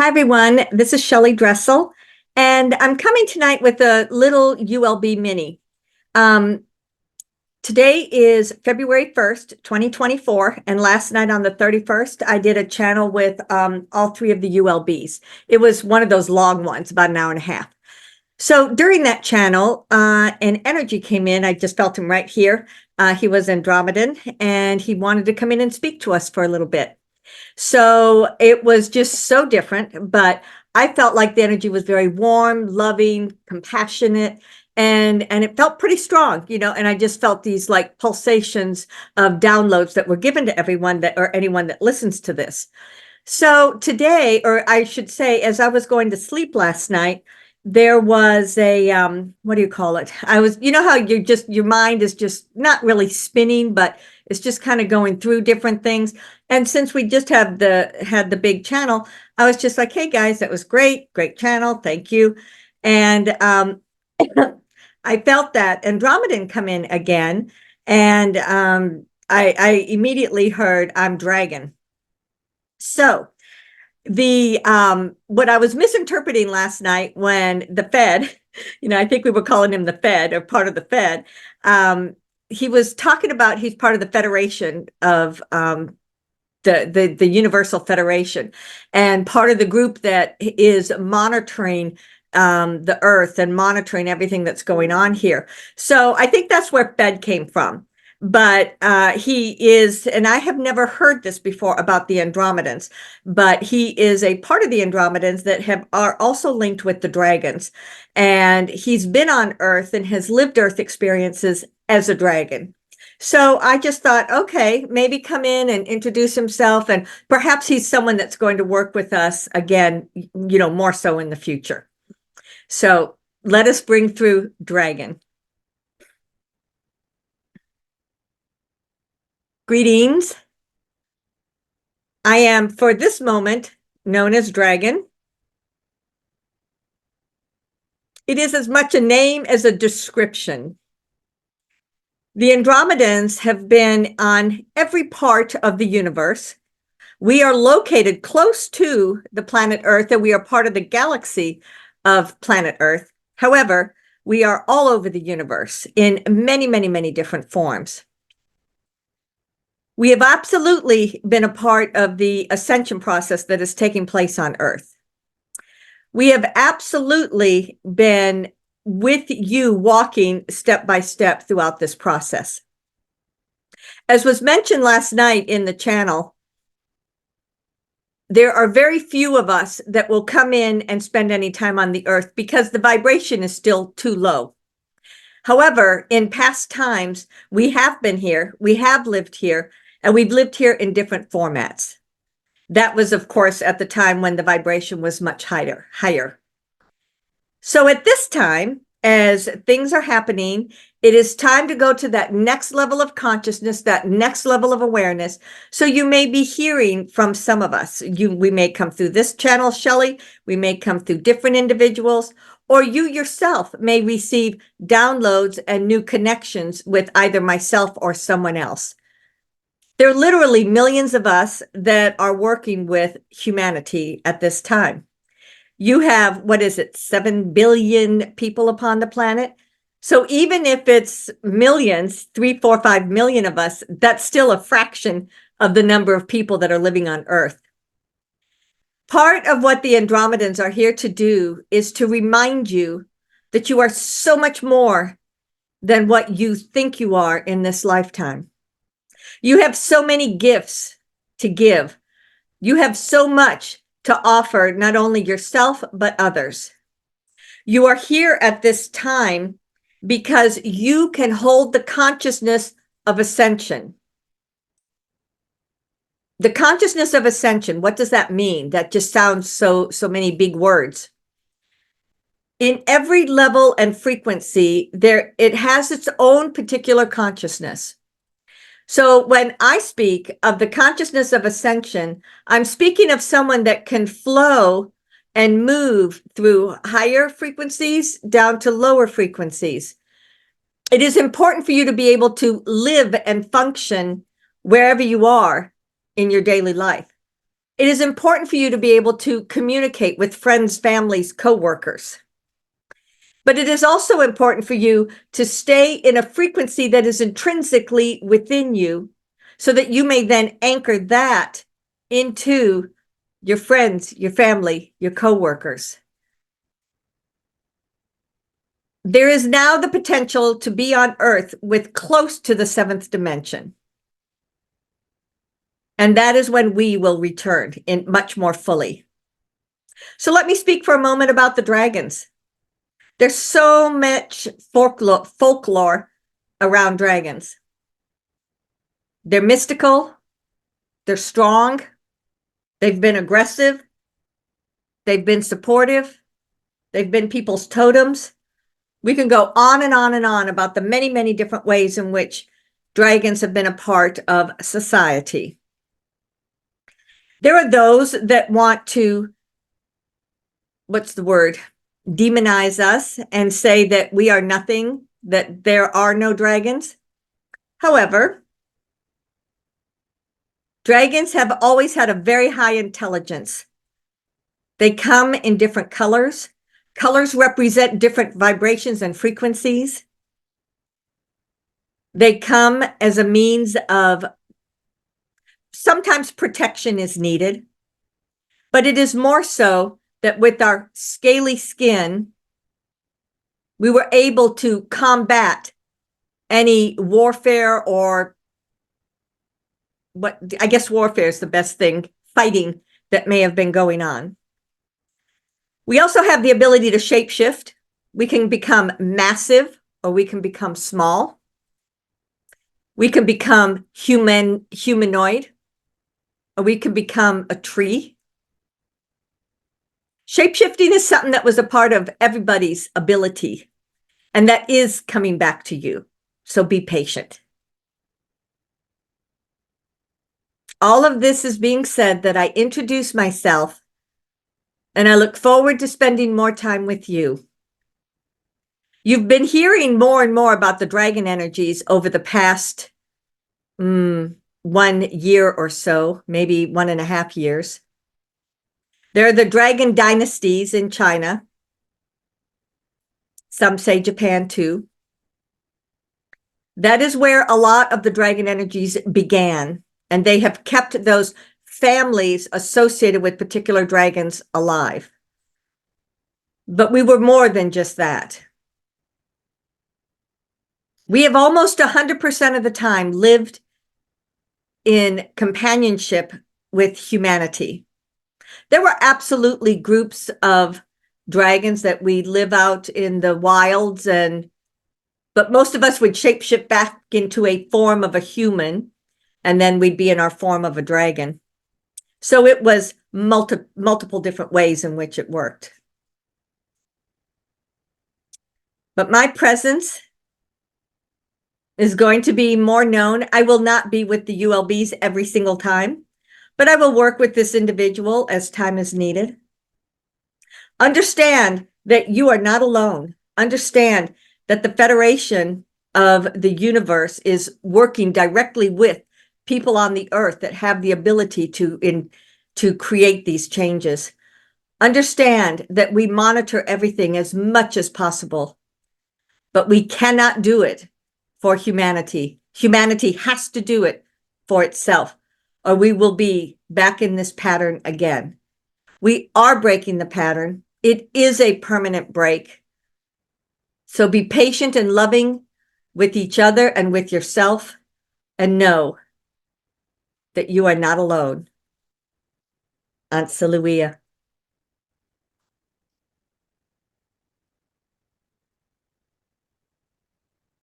Hi, everyone. This is Shelly Dressel, and I'm coming tonight with a little ULB Mini. Um, Today is February 1st, 2024, and last night on the 31st, I did a channel with all three of the ULBs. It was one of those long ones, about an hour and a half. So during that channel, an energy came in. I just felt him right here. He was Andramaden, and he wanted to come in and speak to us for a little bit. So it was just so different, but I felt like the energy was very warm, loving, compassionate, and it felt pretty strong, and I just felt these like pulsations of downloads that were given to everyone that or anyone that listens to this. So today, or I should say, as I was going to sleep last night, there was a what do you call it? How your mind is just not really spinning, but it's just kind of going through different things. And since we just had the big channel, I was just like, hey guys, that was great channel, thank you. And I felt that Andromedan come in again, and I immediately heard I'm dragon. So the what I was misinterpreting last night when the Fed, I think we were calling him the Fed or part of the Fed, he was talking about he's part of the Federation of the Universal Federation, and part of the group that is monitoring the Earth and monitoring everything that's going on here. So I think that's where Fed came from. But he is, and I have never heard this before about the Andromedans, but he is a part of the Andromedans that are also linked with the dragons. And he's been on Earth and has lived Earth experiences as a dragon. So I just thought, okay, maybe come in and introduce himself, and perhaps he's someone that's going to work with us again, more so in the future. So let us bring through Dragon. Greetings. I am, for this moment, known as Dragon. It is as much a name as a description. The Andromedans have been on every part of the universe. We are located close to the planet Earth, and we are part of the galaxy of planet Earth. However, we are all over the universe in many, many, many different forms. We have absolutely been a part of the ascension process that is taking place on Earth. We have absolutely been with you, walking step by step throughout this process. As was mentioned last night in the channel, there are very few of us that will come in and spend any time on the Earth because the vibration is still too low. However, in past times, we have been here, we have lived here, and we've lived here in different formats. That was, of course, at the time when the vibration was much higher. So at this time, as things are happening, it is time to go to that next level of consciousness, that next level of awareness. So you may be hearing from some of us. We may come through this channel, Shelly. We may come through different individuals, or you yourself may receive downloads and new connections with either myself or someone else. There are literally millions of us that are working with humanity at this time. You have, 7 billion people upon the planet? So even if it's millions, 3, 4, 5 million of us, that's still a fraction of the number of people that are living on Earth. Part of what the Andromedans are here to do is to remind you that you are so much more than what you think you are in this lifetime. You have so many gifts to give. You have so much to offer, not only yourself, but others. You are here at this time because you can hold the consciousness of ascension. The consciousness of ascension, what does that mean? That just sounds so many big words. In every level and frequency, it has its own particular consciousness. So when I speak of the consciousness of ascension, I'm speaking of someone that can flow and move through higher frequencies down to lower frequencies. It is important for you to be able to live and function wherever you are in your daily life. It is important for you to be able to communicate with friends, families, coworkers. But it is also important for you to stay in a frequency that is intrinsically within you so that you may then anchor that into your friends, your family, your coworkers. There is now the potential to be on Earth with close to the seventh dimension. And that is when we will return in much more fully. So let me speak for a moment about the dragons. There's so much folklore around dragons. They're mystical. They're strong. They've been aggressive. They've been supportive. They've been people's totems. We can go on and on and on about the many, many different ways in which dragons have been a part of society. There are those that want to, demonize us and say that we are nothing, that there are no dragons. However, dragons have always had a very high intelligence. They come in different colors. Colors represent different vibrations and frequencies. They come as a means of, sometimes protection is needed, but it is more so that with our scaly skin, we were able to combat any warfare, or I guess warfare is the best thing, fighting that may have been going on. We also have the ability to shapeshift. We can become massive or we can become small. We can become humanoid, or we can become a tree. Shapeshifting is something that was a part of everybody's ability, and that is coming back to you. So be patient. All of this is being said that I introduce myself, and I look forward to spending more time with you. You've been hearing more and more about the dragon energies over the past 1 year or so, maybe 1.5 years. There are the dragon dynasties in China. Some say Japan too. That is where a lot of the dragon energies began, and they have kept those families associated with particular dragons alive. But we were more than just that. We have almost 100% of the time lived in companionship with humanity. There were absolutely groups of dragons that we live out in the wilds, but most of us would shapeshift back into a form of a human, and then we'd be in our form of a dragon. So it was multiple different ways in which it worked. But my presence is going to be more known. I will not be with the ULBs every single time, but I will work with this individual as time is needed. Understand that you are not alone. Understand that the Federation of the universe is working directly with people on the earth that have the ability to create these changes. Understand that we monitor everything as much as possible, but we cannot do it for humanity. Humanity has to do it for itself, or we will be back in this pattern again. We are breaking the pattern. It is a permanent break. So be patient and loving with each other and with yourself, and know that you are not alone. Aunt Saluia.